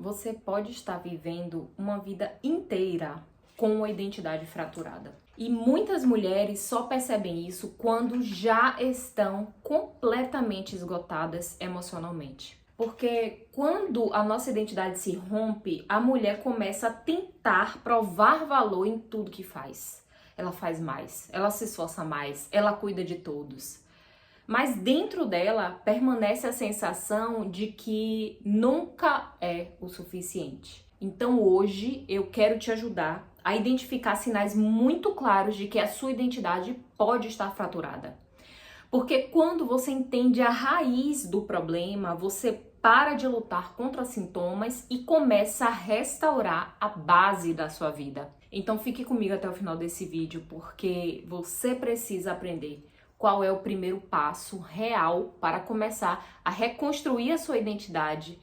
Você pode estar vivendo uma vida inteira com uma identidade fraturada. E muitas mulheres só percebem isso quando já estão completamente esgotadas emocionalmente. Porque quando a nossa identidade se rompe, a mulher começa a tentar provar valor em tudo que faz. Ela faz mais, ela se esforça mais, ela cuida de todos. Mas dentro dela permanece a sensação de que nunca é o suficiente. Então hoje eu quero te ajudar a identificar sinais muito claros de que a sua identidade pode estar fraturada. Porque quando você entende a raiz do problema, você para de lutar contra sintomas e começa a restaurar a base da sua vida. Então fique comigo até o final desse vídeo, porque você precisa aprender qual é o primeiro passo real para começar a reconstruir a sua identidade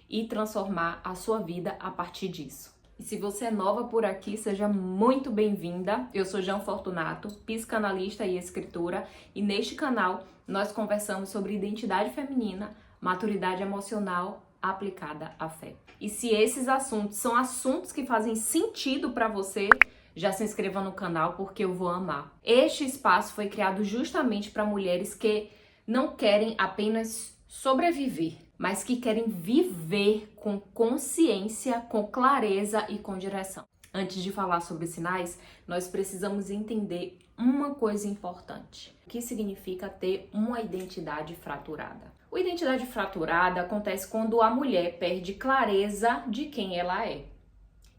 e transformar a sua vida a partir disso. E se você é nova por aqui, seja muito bem-vinda. Eu sou Jean Fortunato, psicanalista e escritora, e neste canal nós conversamos sobre identidade feminina, maturidade emocional aplicada à fé. E se esses assuntos são assuntos que fazem sentido para você, já se inscreva no canal porque eu vou amar. Este espaço foi criado justamente para mulheres que não querem apenas sobreviver, mas que querem viver com consciência, com clareza e com direção. Antes de falar sobre sinais, nós precisamos entender uma coisa importante. O que significa ter uma identidade fraturada? A identidade fraturada acontece quando a mulher perde clareza de quem ela é.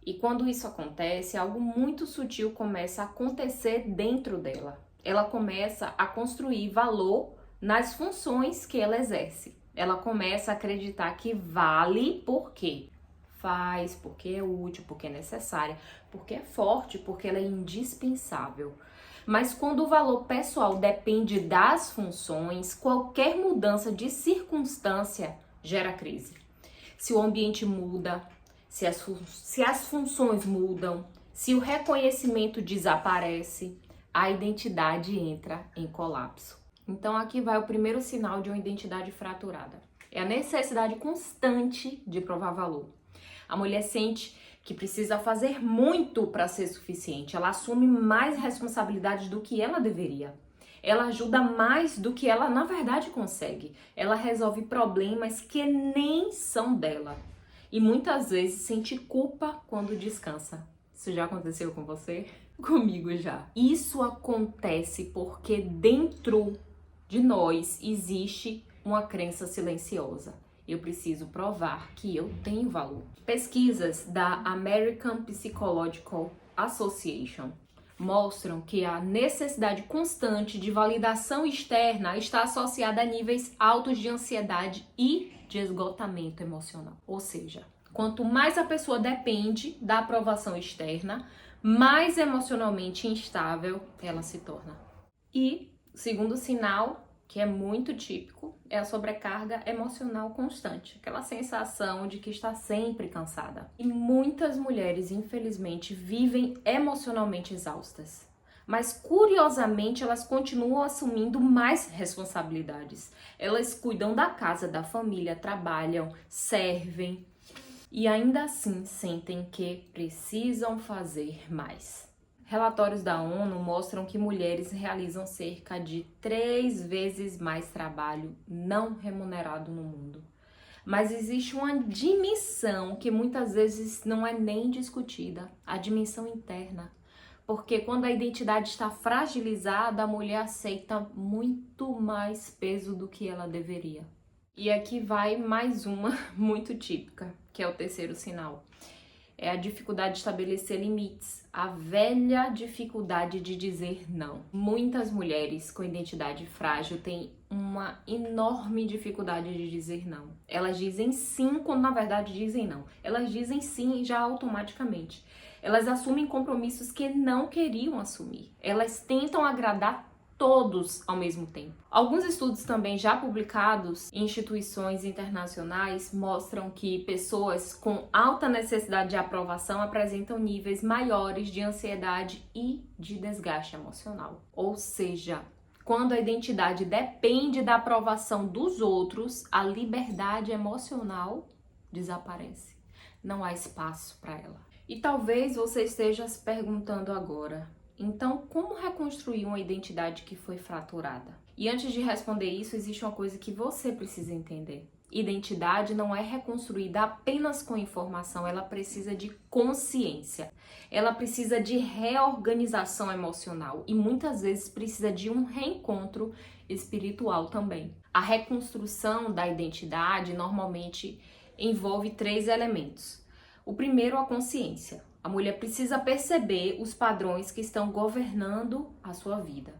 E quando isso acontece, algo muito sutil começa a acontecer dentro dela. Ela começa a construir valor nas funções que ela exerce. Ela começa a acreditar que vale porque faz, porque é útil, porque é necessária, porque é forte, porque ela é indispensável. Mas quando o valor pessoal depende das funções, qualquer mudança de circunstância gera crise. Se o ambiente muda, se as funções mudam, se o reconhecimento desaparece, a identidade entra em colapso. Então aqui vai o primeiro sinal de uma identidade fraturada. É a necessidade constante de provar valor. A mulher sente que precisa fazer muito para ser suficiente. Ela assume mais responsabilidades do que ela deveria. Ela ajuda mais do que ela na verdade consegue. Ela resolve problemas que nem são dela. E muitas vezes sente culpa quando descansa. Isso já aconteceu com você? Comigo já. Isso acontece porque dentro de nós existe uma crença silenciosa. Eu preciso provar que eu tenho valor. Pesquisas da American Psychological Association mostram que a necessidade constante de validação externa está associada a níveis altos de ansiedade e de esgotamento emocional. Ou seja, quanto mais a pessoa depende da aprovação externa, mais emocionalmente instável ela se torna. E o segundo sinal, que é muito típico, é a sobrecarga emocional constante, aquela sensação de que está sempre cansada. E muitas mulheres, infelizmente, vivem emocionalmente exaustas. Mas, curiosamente, elas continuam assumindo mais responsabilidades. Elas cuidam da casa, da família, trabalham, servem e ainda assim sentem que precisam fazer mais. Relatórios da ONU mostram que mulheres realizam cerca de 3 vezes mais trabalho não remunerado no mundo. Mas existe uma dimensão que muitas vezes não é nem discutida, a dimensão interna. Porque quando a identidade está fragilizada, a mulher aceita muito mais peso do que ela deveria. E aqui vai mais uma muito típica, que é o terceiro sinal. É a dificuldade de estabelecer limites, a velha dificuldade de dizer não. Muitas mulheres com identidade frágil têm uma enorme dificuldade de dizer não. Elas dizem sim quando na verdade dizem não. Elas dizem sim já automaticamente. Elas assumem compromissos que não queriam assumir. Elas tentam agradar todos ao mesmo tempo. Alguns estudos também já publicados em instituições internacionais mostram que pessoas com alta necessidade de aprovação apresentam níveis maiores de ansiedade e de desgaste emocional. Ou seja, quando a identidade depende da aprovação dos outros, a liberdade emocional desaparece. não há espaço para ela. E talvez você esteja se perguntando agora, então como reconstruir uma identidade que foi fraturada? E antes de responder isso, existe uma coisa que você precisa entender. Identidade não é reconstruída apenas com informação, ela precisa de consciência. Ela precisa de reorganização emocional e muitas vezes precisa de um reencontro espiritual também. A reconstrução da identidade normalmente envolve 3 elementos. O primeiro, a consciência. A mulher precisa perceber os padrões que estão governando a sua vida.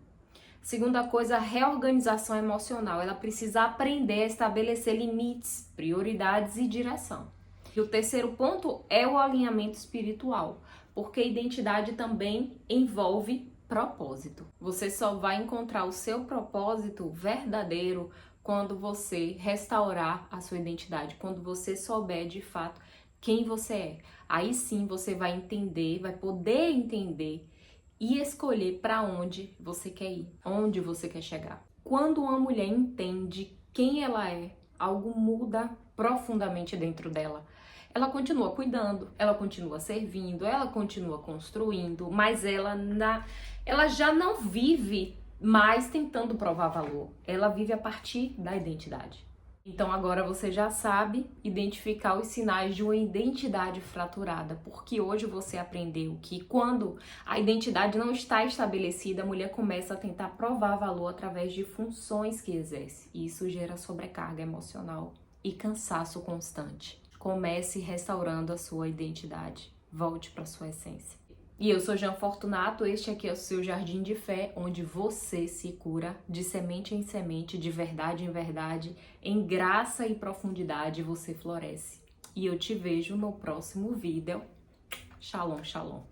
Segunda coisa, a reorganização emocional. Ela precisa aprender a estabelecer limites, prioridades e direção. E o terceiro ponto é o alinhamento espiritual, porque identidade também envolve propósito. Você só vai encontrar o seu propósito verdadeiro quando você restaurar a sua identidade, quando você souber de fato quem você é. Aí sim você vai entender, vai poder entender e escolher para onde você quer ir, onde você quer chegar. Quando uma mulher entende quem ela é, algo muda profundamente dentro dela. Ela continua cuidando, ela continua servindo, ela continua construindo, mas ela já não vive mais tentando provar valor. Ela vive a partir da identidade. Então agora você já sabe identificar os sinais de uma identidade fraturada, porque hoje você aprendeu que quando a identidade não está estabelecida, a mulher começa a tentar provar valor através de funções que exerce. E isso gera sobrecarga emocional e cansaço constante. Comece restaurando a sua identidade. Volte para a sua essência. E eu sou Jean Fortunato, este aqui é o seu Jardim de Fé, onde você se cura de semente em semente, de verdade em verdade, em graça e profundidade você floresce. E eu te vejo no próximo vídeo. Shalom, shalom.